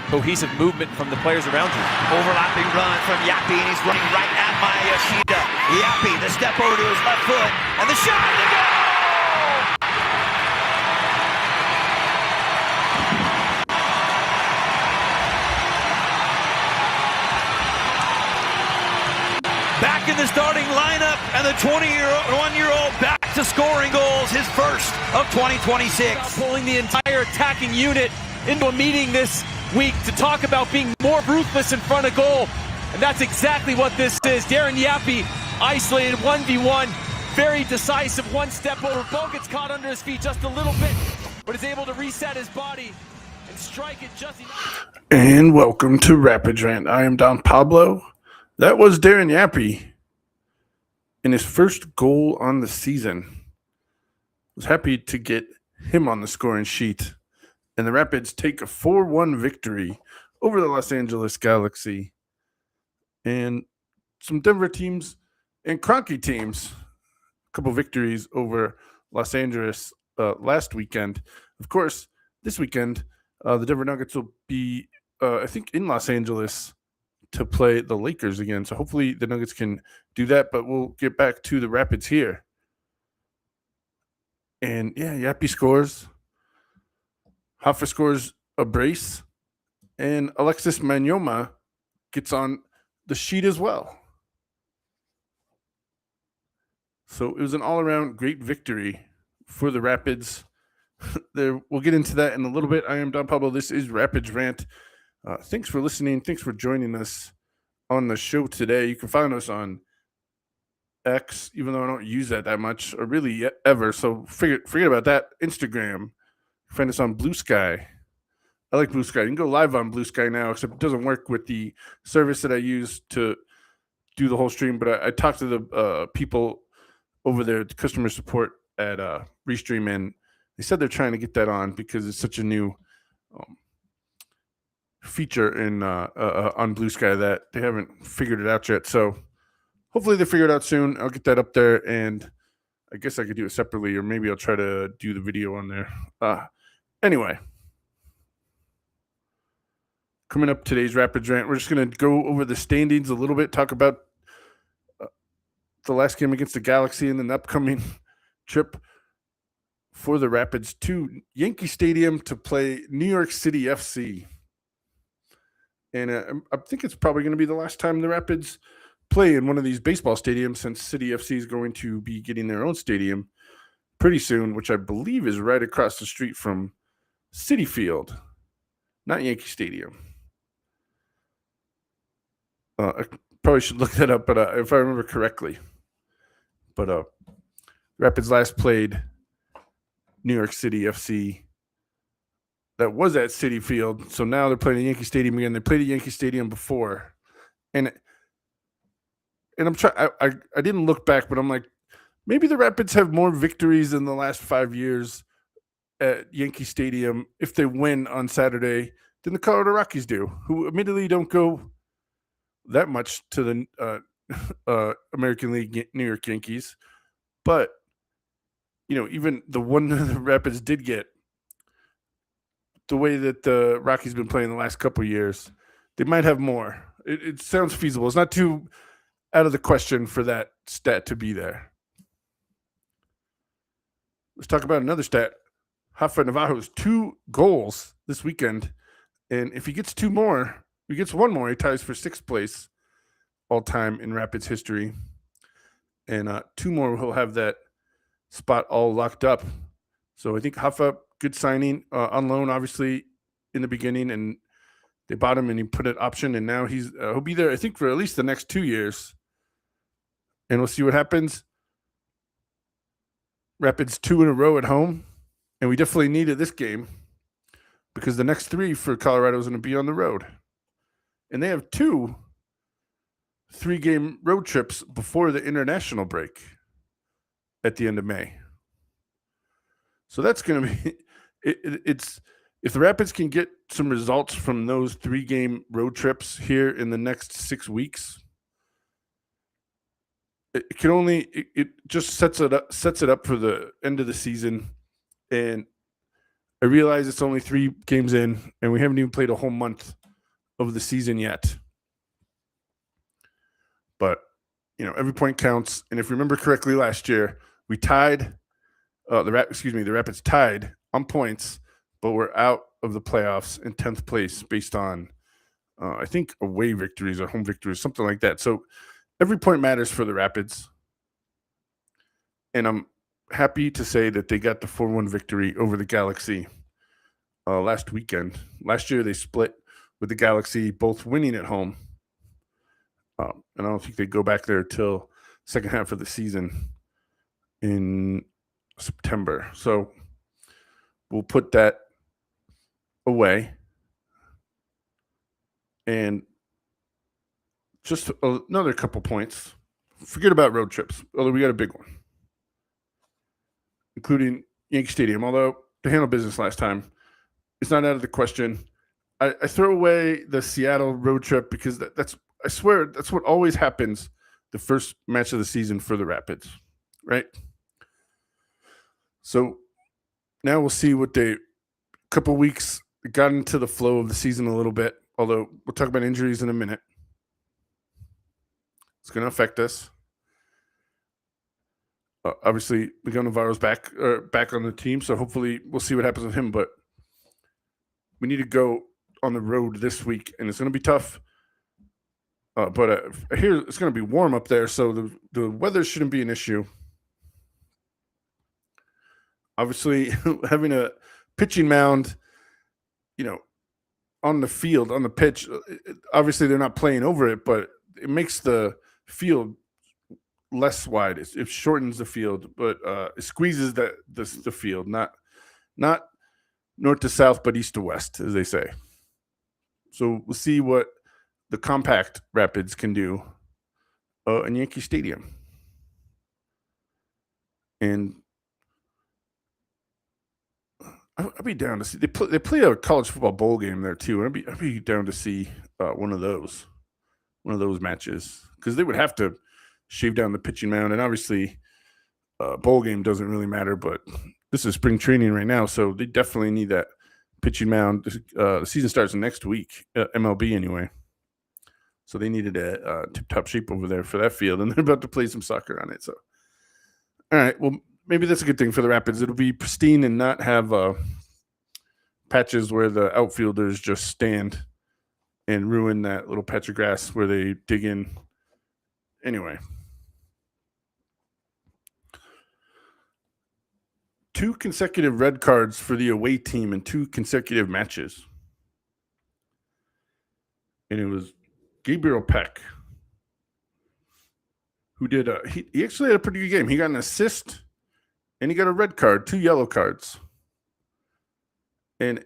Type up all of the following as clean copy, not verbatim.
cohesive movement from the players around you. Overlapping run from Yapi, and he's running right at Mayashida. Yapi, the step over to his left foot, and the shot, and the goal! Back in the starting lineup, and the 21-year-old back to scoring goals, his first of 2026. Pulling the entire attacking unit into a meeting this week to talk about being more ruthless in front of goal. And that's exactly what this is. Darren Yapi isolated 1v1, very decisive, one step over. Ball gets caught under his feet just a little bit, but is able to reset his body and strike it just enough. And welcome to Rapid Rant. I am Don Pablo. That was Darren Yapi in his first goal on the season. Was happy to get him on the scoring sheet. And the Rapids take a 4-1 victory over the Los Angeles Galaxy. And some Denver teams and Kroenke teams. A couple victories over Los Angeles last weekend. Of course, this weekend, the Denver Nuggets will be, I think, in Los Angeles to play the Lakers again. So hopefully the Nuggets can do that, but we'll get back to the Rapids here. And yeah, Yapi scores. Hoffa scores a brace. And Alexis Manyoma gets on the sheet as well. So it was an all-around great victory for the Rapids. We'll get into that in a little bit. I am Don Pablo. This is Rapids Rant. Thanks for listening. Thanks for joining us on the show today. You can find us on X, even though I don't use that much, or really ever. So forget about that. Instagram. Find us on Blue Sky. I like Blue Sky. You can go live on Blue Sky now, except it doesn't work with the service that I use to do the whole stream. But I talked to the people over there, the customer support at Restream, and they said they're trying to get that on because it's such a new feature in on Blue Sky that they haven't figured it out yet. So hopefully they figure it out soon. I'll get that up there, and I guess I could do it separately, or maybe I'll try to do the video on there. Anyway, coming up today's Rapids Rant, we're just going to go over the standings a little bit, talk about the last game against the Galaxy and then the upcoming trip for the Rapids to Yankee Stadium to play New York City FC. And I think it's probably going to be the last time the Rapids play in one of these baseball stadiums, since City FC is going to be getting their own stadium pretty soon, which I believe is right across the street from Citi Field, not Yankee Stadium. I probably should look that up, but if I remember correctly. But Rapids last played New York City FC. That was at Citi Field, so now they're playing at Yankee Stadium again. They played at Yankee Stadium before, and I'm trying. I didn't look back, but I'm like, maybe the Rapids have more victories in the last 5 years at Yankee Stadium if they win on Saturday than the Colorado Rockies do, who admittedly don't go that much to the American League New York Yankees, but even the one the Rapids did get. The way that the Rockies been playing the last couple of years, they might have more. It sounds feasible. It's not too out of the question for that stat to be there. Let's talk about another stat. Rafa Navajo's 2 goals this weekend, and if he gets 2 more, he gets 1 more, he ties for 6th place all time in Rapids history. And 2 more, he'll have that spot all locked up. So I think Rafa, good signing on loan, obviously, in the beginning, and they bought him and he put an option, and now he'll be there, I think, for at least the next 2 years. And we'll see what happens. Rapids 2 in a row at home, and we definitely needed this game because the next 3 for Colorado is going to be on the road. And they have 2 3-game road trips before the international break at the end of May. So that's going to be it's if the Rapids can get some results from those 3-game road trips here in the next 6 weeks, it just sets it up for the end of the season. And I realize it's only 3 games in, and we haven't even played a whole month of the season yet. But, every point counts. And if you remember correctly last year, we tied the Rapids tied on points, but we're out of the playoffs in 10th place based on, I think, away victories or home victories, something like that. So every point matters for the Rapids. And I'm happy to say that they got the 4-1 victory over the Galaxy last weekend. Last year, they split with the Galaxy, both winning at home. And I don't think they go back there till second half of the season in September. So we'll put that away. And just another couple points. Forget about road trips, although we got a big one, including Yankee Stadium. Although to handle business last time, it's not out of the question. I throw away the Seattle road trip because that's, I swear, that's what always happens the first match of the season for the Rapids, right? So now we'll see what couple weeks got into the flow of the season a little bit, although we'll talk about injuries in a minute. It's going to affect us. Obviously, Miguel Navarro's back on the team, so hopefully we'll see what happens with him. But we need to go on the road this week, and it's going to be tough. But here it's going to be warm up there, so the weather shouldn't be an issue. Obviously, having a pitching mound, on the field, on the pitch, obviously they're not playing over it, but it makes the field less wide. It shortens the field, but it squeezes the field, not north to south, but east to west, as they say. So we'll see what the compact Rapids can do in Yankee Stadium. And I'd be down to see they play a college football bowl game there too. And I'd be down to see one of those matches, because they would have to shave down the pitching mound, and obviously bowl game doesn't really matter, but this is spring training right now, so they definitely need that pitching mound. The season starts next week, MLB anyway, so they needed a tip-top shape over there for that field, and they're about to play some soccer on it. So, all right, well, maybe that's a good thing for the Rapids. It'll be pristine and not have patches where the outfielders just stand and ruin that little patch of grass where they dig in. Anyway, 2 consecutive red cards for the away team in 2 consecutive matches. And it was Gabriel Peck who did he actually had a pretty good game. He got an assist and he got a red card, 2 yellow cards. And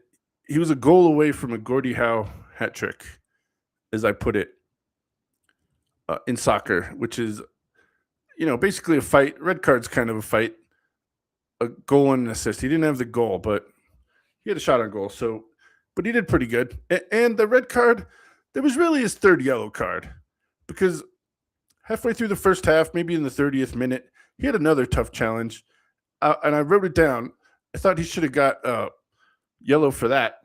he was a goal away from a Gordie Howe hat trick, as I put it, in soccer, which is, basically a fight. Red card's kind of a fight. A goal and an assist. He didn't have the goal, but he had a shot on goal. So, but he did pretty good. And the red card, that was really his 3rd yellow card, because halfway through the first half, maybe in the 30th minute, he had another tough challenge. And I wrote it down. I thought he should have got yellow for that.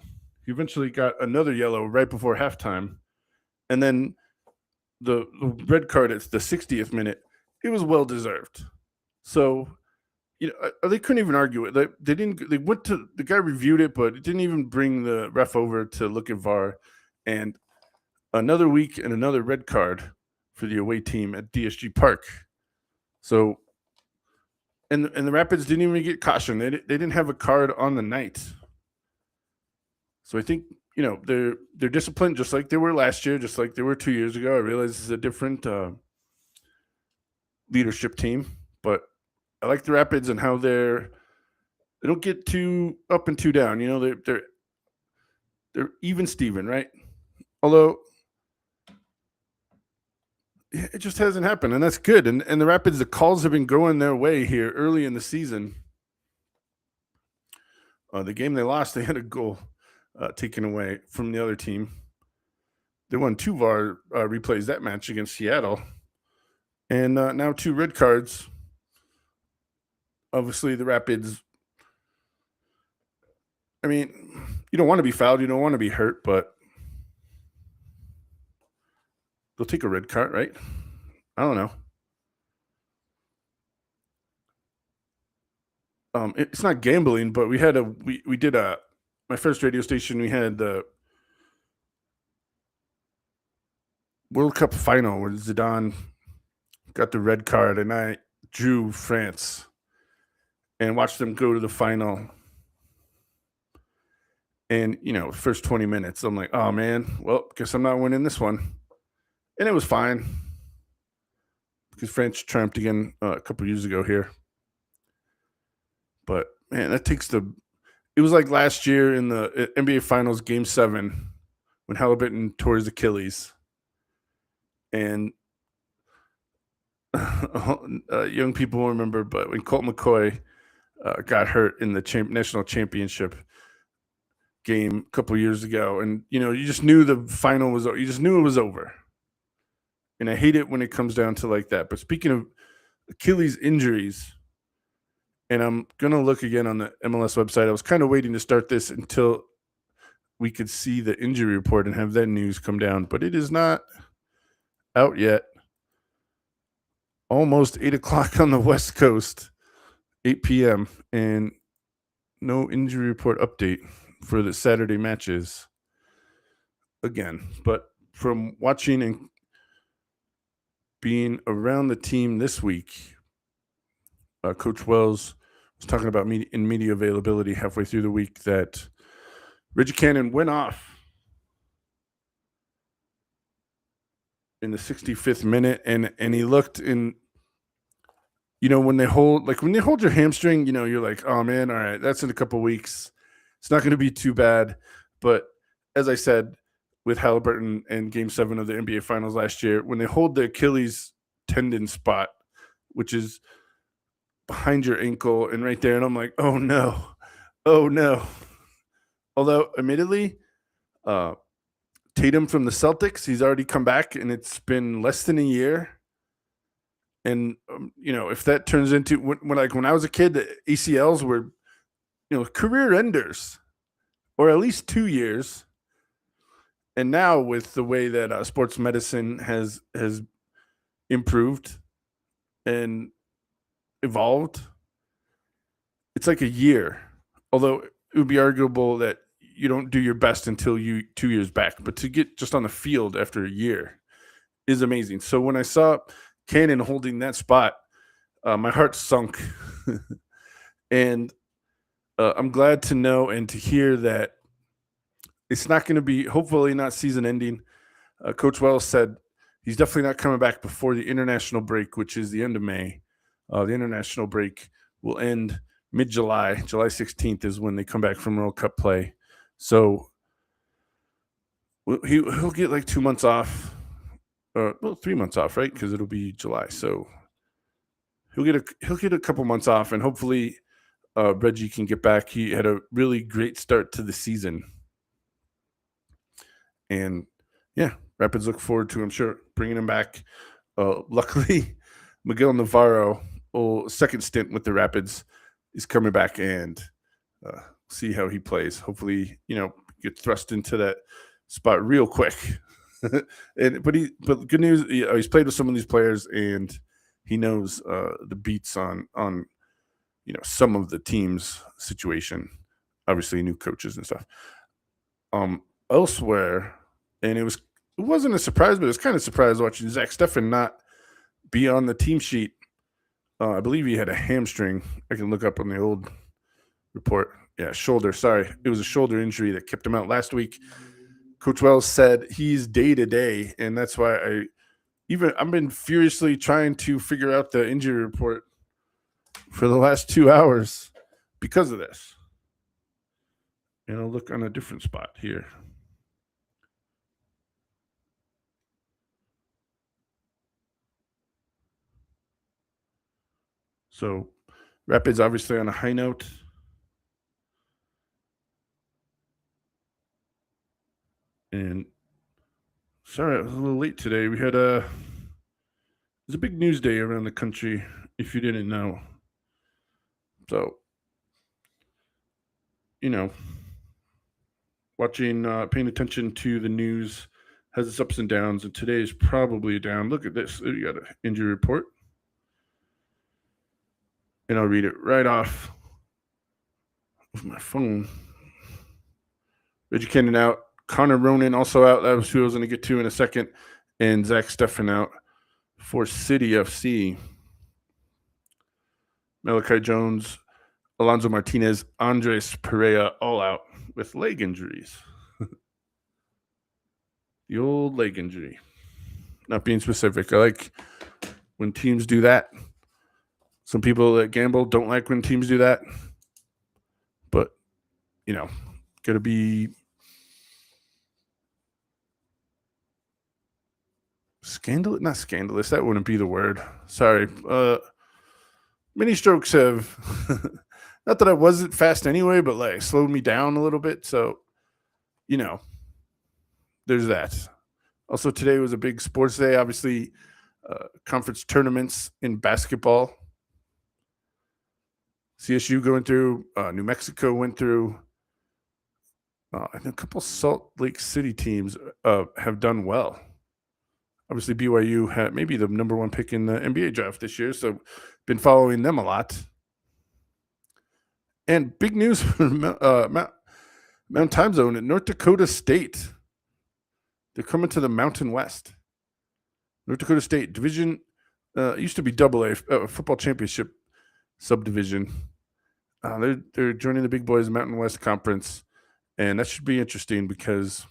He eventually got another yellow right before halftime. And then the red card at the 60th minute, it was well deserved. So, they couldn't even argue it. They went to the guy reviewed it, but it didn't even bring the ref over to look at VAR. And another week and another red card for the away team at DSG Park. So, and the Rapids didn't even get caution. They didn't have a card on the night. So I think, they're disciplined, just like they were last year, just like they were 2 years ago. I realize this is a different leadership team, but I like the Rapids and how they don't get too up and too down. They're even Steven, right? Although it just hasn't happened, and that's good. And the Rapids, the calls have been going their way here early in the season. The game they lost, they had a goal taken away from the other team. They won 2 VAR replays that match against Seattle. And now 2 red cards. Obviously, the Rapids I mean, you don't want to be fouled. You don't want to be hurt, but they'll take a red card, right? I don't know. It's not gambling, but we did my first radio station. We had the World Cup final where Zidane got the red card, and I drew France and watched them go to the final. And first 20 minutes, I'm like, oh man, well, guess I'm not winning this one. And it was fine because France triumphed again a couple years ago here. But man, it was like last year in the NBA Finals Game 7 when Halliburton tore his Achilles. And young people will remember, but when Colt McCoy got hurt in the national championship game a couple years ago, and you just knew the final was, you just knew it was over. And I hate it when it comes down to like that. But speaking of Achilles injuries, and I'm gonna look again on the MLS website. I was kind of waiting to start this until we could see the injury report and have that news come down, but it is not out yet. Almost 8:00 on the West Coast, 8 p.m., and no injury report update for the Saturday matches again. But from watching and being around the team this week, Coach Wells was talking about in media availability halfway through the week that Reggie Cannon went off in the 65th minute, and he looked in. When they hold your hamstring, you're like, oh man, all right, that's in a couple weeks. It's not going to be too bad. But as I said, with Halliburton and Game 7 of the NBA Finals last year, when they hold the Achilles tendon spot, which is behind your ankle and right there, and I'm like, oh no. Although, admittedly, Tatum from the Celtics, he's already come back, and it's been less than a year. And if that turns into when I was a kid, the ACLs were, career enders, or at least 2 years. And now with the way that sports medicine has improved and evolved, it's like a year. Although it would be arguable that you don't do your best until 2 years back, but to get just on the field after a year is amazing. So when I saw Cannon holding that spot, my heart sunk. And I'm glad to know and to hear that it's not going to be, hopefully not season ending. Coach Wells said he's definitely not coming back before the international break, which is the end of May. The international break will end mid-July. July 16th is when they come back from World Cup play. So he'll get like 2 months off. 3 months off, right? Because it'll be July. So he'll get a couple months off, and hopefully Reggie can get back. He had a really great start to the season. And yeah, Rapids look forward to, I'm sure, bringing him back. Luckily, Miguel Navarro, second stint with the Rapids, is coming back, and see how he plays. Hopefully, get thrust into that spot real quick. But good news, he's played with some of these players, and he knows the beats on some of the team's situation. Obviously, new coaches and stuff. Elsewhere, and it wasn't a surprise, but it was kind of a surprise watching Zach Steffen not be on the team sheet. I believe he had a hamstring. I can look up on the old report. Yeah, shoulder. Sorry, it was a shoulder injury that kept him out last week. Coach Wells said he's day to day, and that's why I've been furiously trying to figure out the injury report for the last 2 hours because of this. And I'll look on a different spot here. So, Rapids obviously on a high note. And sorry, I was a little late today. We had it was a big news day around the country, if you didn't know. So, watching, paying attention to the news has its ups and downs, and today is probably down. Look at this. You got an injury report. And I'll read it right off with my phone. Reggie Cannon out. Connor Ronan also out. That was who I was going to get to in a second. And Zach Steffen out for City FC. Malachi Jones, Alonso Martinez, Andres Perea all out with leg injuries. The old leg injury. Not being specific. I like when teams do that. Some people that gamble don't like when teams do that. But, got to be scandalous. Not scandalous. That wouldn't be the word. Sorry. Mini strokes have, not that I wasn't fast anyway, but like slowed me down a little bit. So, there's that. Also, today was a big sports day. Obviously, conference tournaments in basketball. CSU going through, New Mexico went through, and a couple Salt Lake City teams have done well. Obviously, BYU had maybe the number one pick in the NBA draft this year, so been following them a lot. And big news for Mountain Time Zone at North Dakota State. They're coming to the Mountain West. North Dakota State Division used to be AA football championship subdivision. They're joining the big boys Mountain West Conference, and that should be interesting because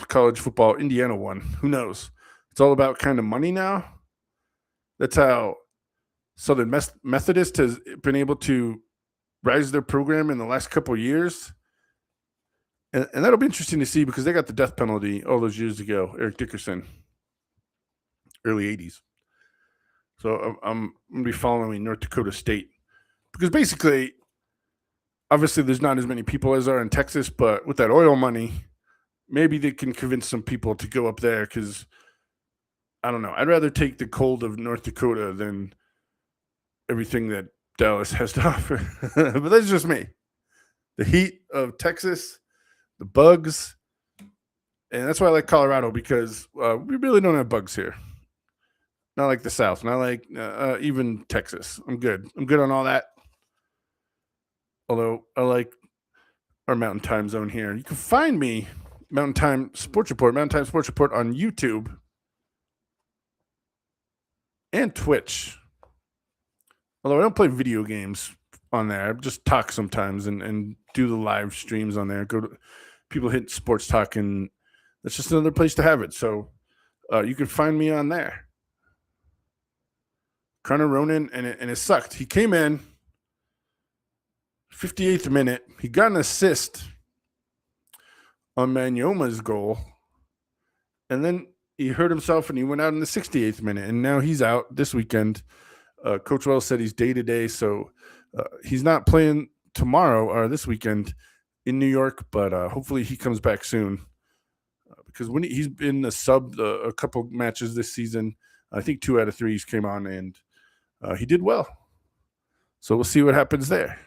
college football, Indiana won. Who knows? It's all about kind of money now. That's how Southern Methodist has been able to rise their program in the last couple of years. And that'll be interesting to see because they got the death penalty all those years ago, Eric Dickerson, early 80s. So I'm going to be following North Dakota State because basically, obviously there's not as many people as are in Texas, but with that oil money, maybe they can convince some people to go up there because, I don't know, I'd rather take the cold of North Dakota than everything that Dallas has to offer. But that's just me. The heat of Texas, the bugs, and that's why I like Colorado because we really don't have bugs here. Not like the South, not like even Texas. I'm good. I'm good on all that. Although I like our Mountain Time Zone here. You can find me, Mountain Time Sports Report on YouTube and Twitch. Although I don't play video games on there. I just talk sometimes and do the live streams on there. People hit Sports Talk, and that's just another place to have it. So you can find me on there. Connor Ronan, and it sucked. He came in 58th minute. He got an assist on Manyoma's goal, and then he hurt himself and he went out in the 68th minute, and now he's out this weekend. Coach Wells said he's day-to-day, so he's not playing tomorrow or this weekend in New York, but hopefully he comes back soon because when he's been a sub a couple matches this season, I think 2 out of 3 came on, and he did well. So we'll see what happens there.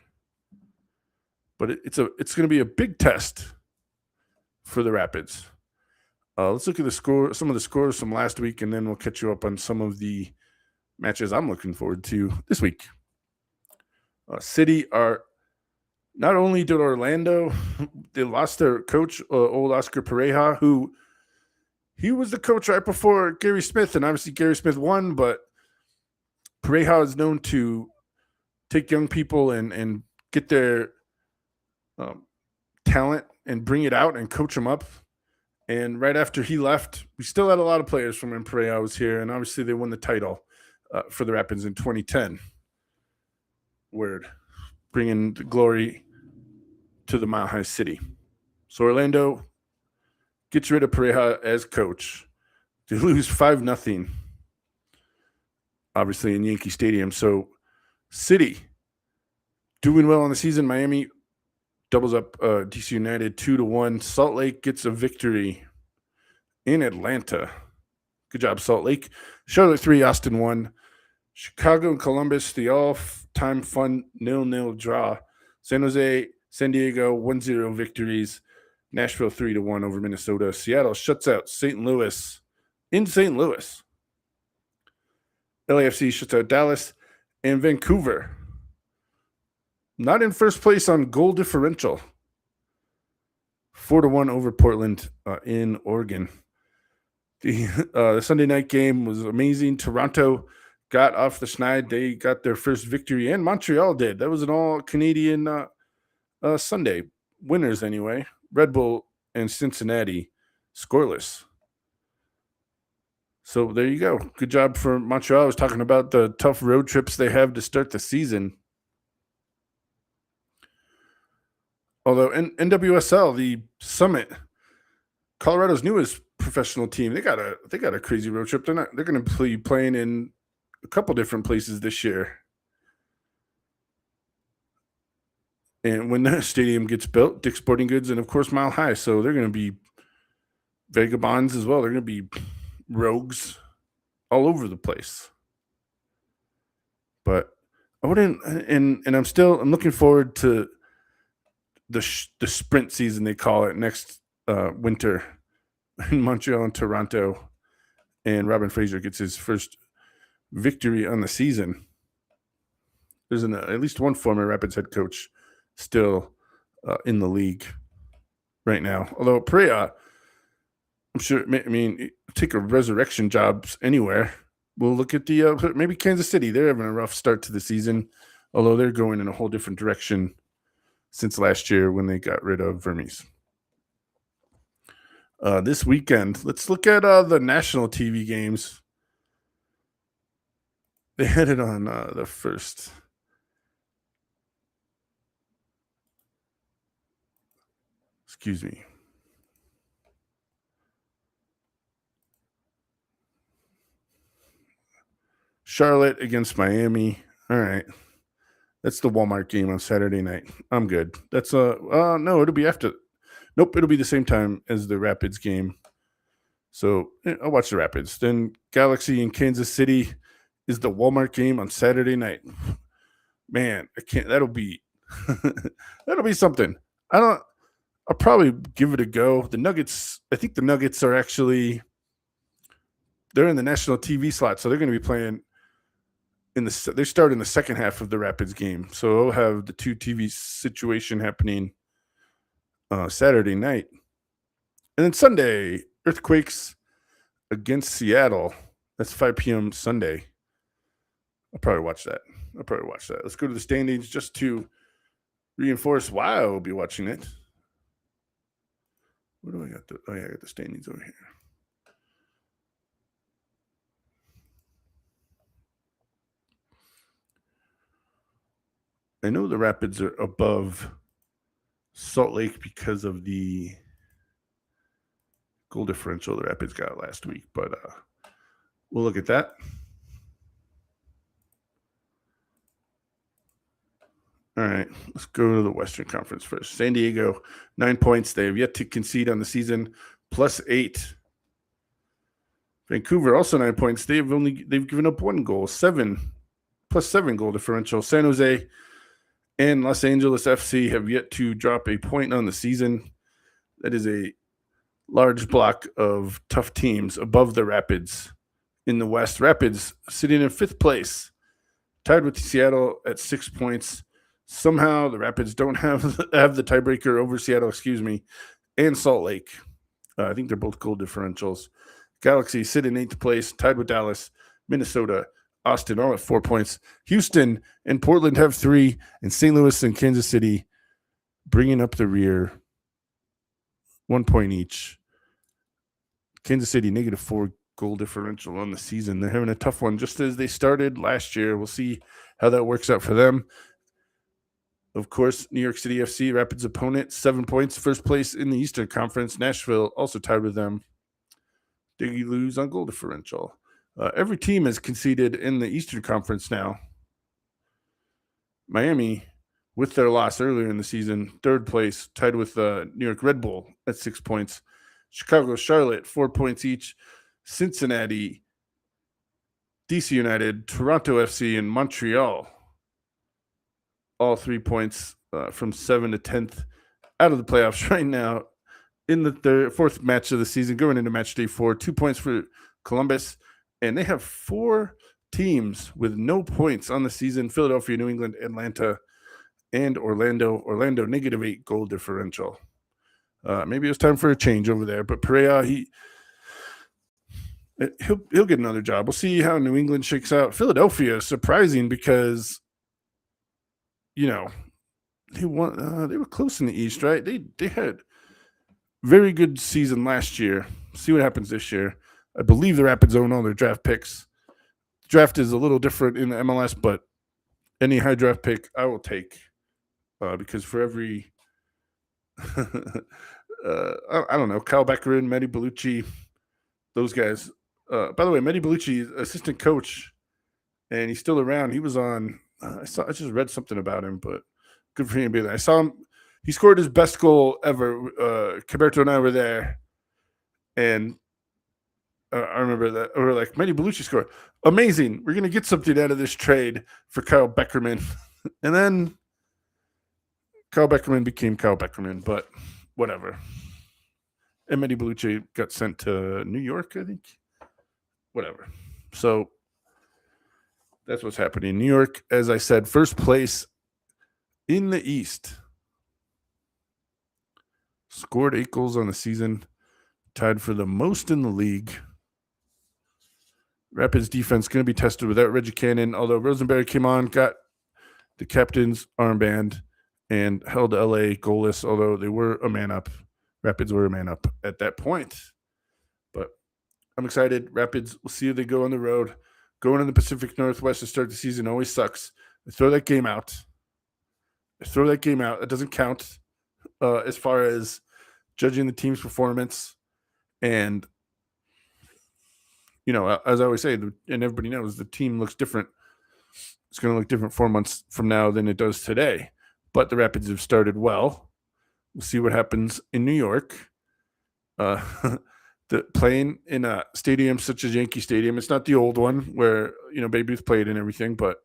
But it's going to be a big test for the Rapids. Let's look at some of the scores from last week, and then we'll catch you up on some of the matches I'm looking forward to this week. City are not only did Orlando, they lost their coach, old Oscar Pereja, who he was the coach right before Gary Smith, and obviously Gary Smith won, but Pereja is known to take young people and get their talent and bring it out and coach them up. And right after he left, we still had a lot of players from when Pereja was here, and obviously they won the title for the Rapids in 2010. Word. Bringing the glory to the Mile High City. So Orlando gets rid of Pereja as coach. They lose 5-0, obviously, in Yankee Stadium. So City doing well on the season. Miami doubles up DC United 2-1. Salt Lake gets a victory in Atlanta. Good job, Salt Lake. Charlotte 3, Austin 1. Chicago and Columbus, the all-time fun 0-0 draw. San Jose, San Diego, 1-0 victories. Nashville 3-1 over Minnesota. Seattle shuts out St. Louis in St. Louis. LAFC shuts out Dallas, and Vancouver not in first place on goal differential. 4-1 over Portland in Oregon. The Sunday night game was amazing. Toronto got off the schneid. They got their first victory, and Montreal did. That was an all-Canadian Sunday. Winners, anyway. Red Bull and Cincinnati scoreless. So there you go. Good job for Montreal. I was talking about the tough road trips they have to start the season. Although NWSL, the Summit, Colorado's newest professional team, they got a crazy road trip. They're going to be playing in a couple different places this year. And when the stadium gets built, Dick's Sporting Goods and of course Mile High, so they're going to be vagabonds as well. They're going to be rogues all over the place. But I wouldn't, and I'm looking forward to the sprint season, they call it, next winter in Montreal and Toronto, and Robin Fraser gets his first victory on the season. There's at least one former Rapids head coach still in the league right now. Although Perea, I'm sure, take a resurrection jobs anywhere. We'll look at the maybe Kansas City. They're having a rough start to the season, although they're going in a whole different direction since last year when they got rid of Vermes. This weekend, let's look at the national TV games. They had it on the first. Excuse me. Charlotte against Miami. All right. That's the Walmart game on Saturday night. I'm good. That's no, it'll be after. Nope, it'll be the same time as the Rapids game. So I'll watch the Rapids. Then Galaxy in Kansas City is the Walmart game on Saturday night. Man, I can't. That'll be that'll be something. I'll probably give it a go. The Nuggets. I think the Nuggets are actually. They're in the national TV slot, so they're going to be playing. They start in the second half of the Rapids game, so we'll have the two TV situation happening Saturday night, and then Sunday, Earthquakes against Seattle. That's 5 p.m. Sunday. I'll probably watch that. Let's go to the standings just to reinforce why I will be watching it. What do I got? I got the standings over here. I know the Rapids are above Salt Lake because of the goal differential the Rapids got last week, but we'll look at that. All right, let's go to the Western Conference first. San Diego, 9 points. They have yet to concede on the season, +8. Vancouver, also 9 points. They've given up 1 goal, +7 goal differential. San Jose and Los Angeles FC have yet to drop a point on the season. That is a large block of tough teams above the Rapids in the West. Rapids sitting in 5th place, tied with Seattle at 6 points. Somehow the Rapids don't have the tiebreaker over Seattle, and Salt Lake. I think they're both goal differentials. Galaxy sit in 8th place, tied with Dallas, Minnesota, Austin, all at 4 points. Houston and Portland have 3, and St. Louis and Kansas City bringing up the rear, 1 point each. Kansas City, -4 goal differential on the season. They're having a tough one, just as they started last year. We'll see how that works out for them. Of course, New York City FC, Rapids opponent, 7 points, first place in the Eastern Conference. Nashville also tied with them. They lose on goal differential. Every team has conceded in the Eastern Conference now. Miami, with their loss earlier in the season, 3rd place, tied with New York Red Bull at 6 points. Chicago, Charlotte, 4 points each. Cincinnati, DC United, Toronto FC, and Montreal, all 3 points from 7th to 10th out of the playoffs right now. in the fourth match of the season, going into match day 4. 2 points for Columbus, and they have 4 teams with no points on the season: Philadelphia, New England, Atlanta, and Orlando. Orlando -8 goal differential. Maybe it was time for a change over there, but Perea, he'll get another job. We'll see how New England shakes out. Philadelphia is surprising because, they won. They were close in the East, right? They had very good season last year. See what happens this year. I believe the Rapids own all their draft picks. Draft is a little different in the MLS, but any high draft pick I will take because for every I don't know, Kyle Beckerin, Mehdi Bellucci, those guys. By the way, Mehdi Bellucci is assistant coach, and he's still around. He was on. I just read something about him, but good for him to be there. I saw him. He scored his best goal ever. Caberto and I were there, and I remember that. We were like, Mehdi Bellucci scored. Amazing. We're going to get something out of this trade for Kyle Beckerman. And then Kyle Beckerman became Kyle Beckerman, but whatever. And Mehdi Bellucci got sent to New York, I think. Whatever. So that's what's happening. New York, as I said, first place in the East. Scored 8 goals on the season. Tied for the most in the league. Rapids defense going to be tested without Reggie Cannon, although Rosenberry came on, got the captain's armband, and held LA goalless, although they were a man up. Rapids were a man up at that point. But I'm excited. Rapids, we'll see if they go on the road. Going in the Pacific Northwest to start the season always sucks. They throw that game out. That doesn't count as far as judging the team's performance. And, as I always say, and everybody knows, the team looks different. It's going to look different 4 months from now than it does today. But the Rapids have started well. We'll see what happens in New York. Playing in a stadium such as Yankee Stadium, it's not the old one where, Babe Ruth played and everything, but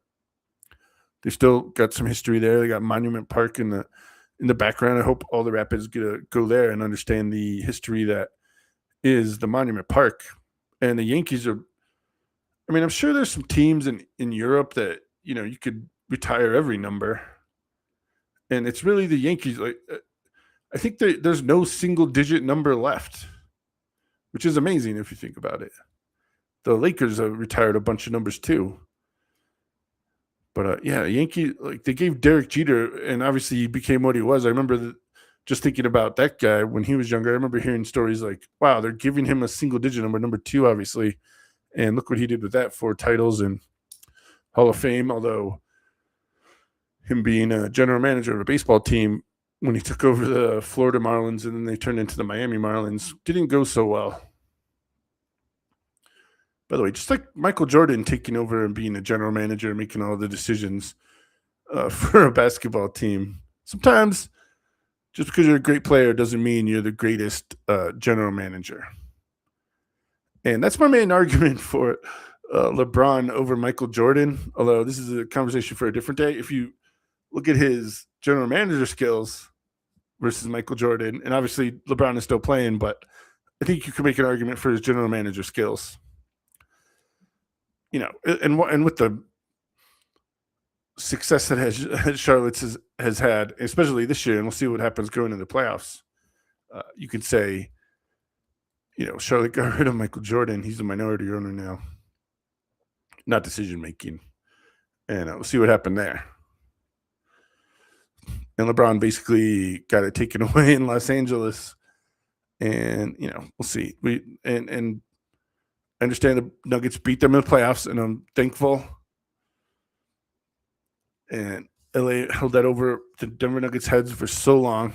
they still got some history there. They got Monument Park in the background. I hope all the Rapids get to go there and understand the history that is the Monument Park. And the Yankees are, I'm sure there's some teams in Europe that, you could retire every number. And it's really the Yankees. I think there's no single-digit number left, which is amazing if you think about it. The Lakers have retired a bunch of numbers too. But, Yankee, they gave Derek Jeter, and obviously he became what he was. I remember just thinking about that guy when he was younger. I remember hearing stories like, wow, they're giving him a single-digit number 2, obviously. And look what he did with that, 4 titles and Hall of Fame, although him being a general manager of a baseball team when he took over the Florida Marlins and then they turned into the Miami Marlins didn't go so well. By the way, just like Michael Jordan taking over and being a general manager and making all the decisions for a basketball team, sometimes just because you're a great player doesn't mean you're the greatest general manager. And that's my main argument for LeBron over Michael Jordan, although this is a conversation for a different day. If you look at his general manager skills versus Michael Jordan, and obviously LeBron is still playing, but I think you can make an argument for his general manager skills. And with the success that Charlotte has had, especially this year, and we'll see what happens going into the playoffs, you could say, Charlotte got rid of Michael Jordan. He's a minority owner now, not decision-making. And we'll see what happened there. And LeBron basically got it taken away in Los Angeles. And, we'll see. And I understand the Nuggets beat them in the playoffs, and I'm thankful. And LA held that over the Denver Nuggets' heads for so long.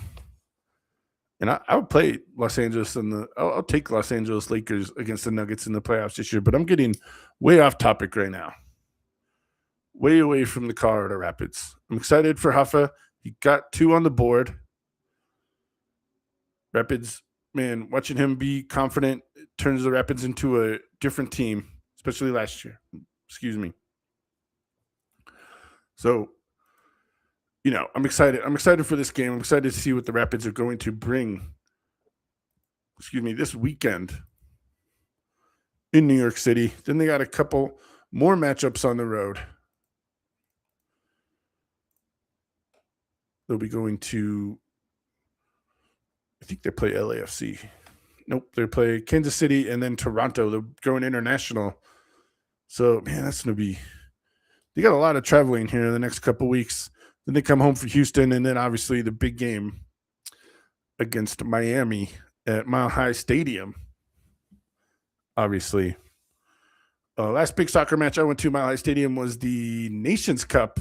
And I would play Los Angeles I'll take Los Angeles Lakers against the Nuggets in the playoffs this year, but I'm getting way off topic right now. Way away from the Colorado Rapids. I'm excited for Hoffa. He got 2 on the board. Rapids, man, watching him be confident turns the Rapids into a different team, especially last year. Excuse me. So, I'm excited. I'm excited for this game. I'm excited to see what the Rapids are going to bring this weekend in New York City. Then they got a couple more matchups on the road. They'll be going to, I think they play LAFC. Nope, they play Kansas City and then Toronto. They're going international. So, man, that's going to be, they got a lot of traveling here in the next couple weeks. Then they come home for Houston, and then obviously the big game against Miami at Mile High Stadium. Obviously. Last big soccer match I went to Mile High Stadium was the Nations Cup,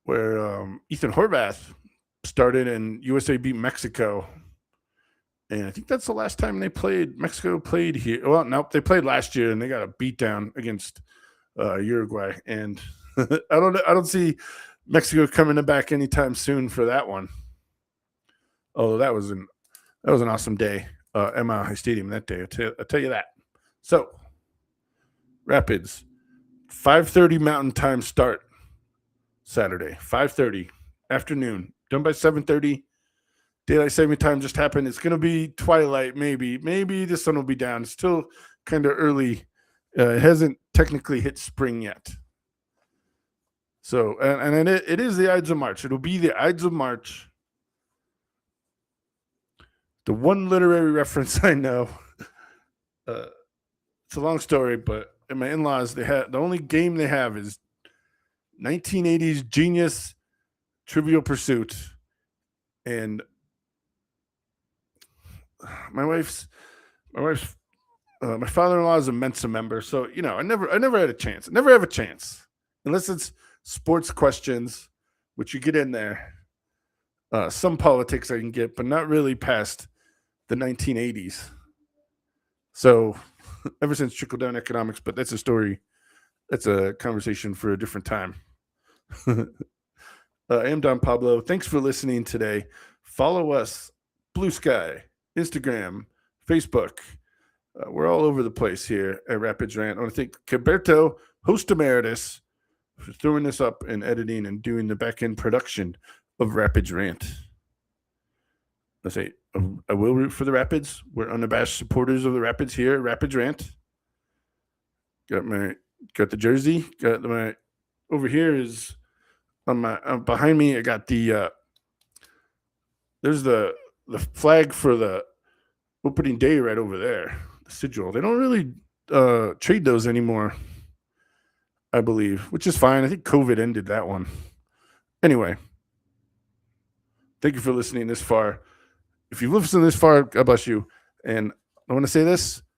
where Ethan Horvath started and USA beat Mexico. And I think that's the last time Mexico played here. Well, nope, they played last year and they got a beat down against Uruguay. And I don't see Mexico coming back anytime soon for that one. Oh, that was an awesome day at Mile High Stadium that day. I'll tell you that. So, Rapids, 5:30 Mountain Time start Saturday, 5:30 afternoon, done by 7:30. Daylight saving time just happened. It's going to be twilight, maybe the sun will be down. It's still kind of early. It hasn't technically hit spring yet. So, and it is the Ides of March. It'll be the Ides of March. The one literary reference I know, it's a long story, but in my in-laws, the only game they have is 1980s Genius Trivial Pursuit. And my father-in-law is a Mensa member, so I never had a chance. I never have a chance unless it's sports questions, which you get in there. Some politics I can get, but not really past the 1980s. So ever since trickle-down economics, but that's a story. That's a conversation for a different time. I am Don Pablo. Thanks for listening today. Follow us, Blue Sky, Instagram, Facebook. We're all over the place here at Rapids Rant. I want to thank Caberto, host emeritus, for throwing this up and editing and doing the back-end production of Rapids Rant. I will root for the Rapids. We're unabashed supporters of the Rapids here at Rapids Rant. Got the jersey. Over here is behind me. I got there's the flag for the opening day right over there. The sigil. They don't really trade those anymore, I believe, which is fine. I think COVID ended that one. Anyway, thank you for listening this far. If you've listened this far, God bless you. And I want to say this.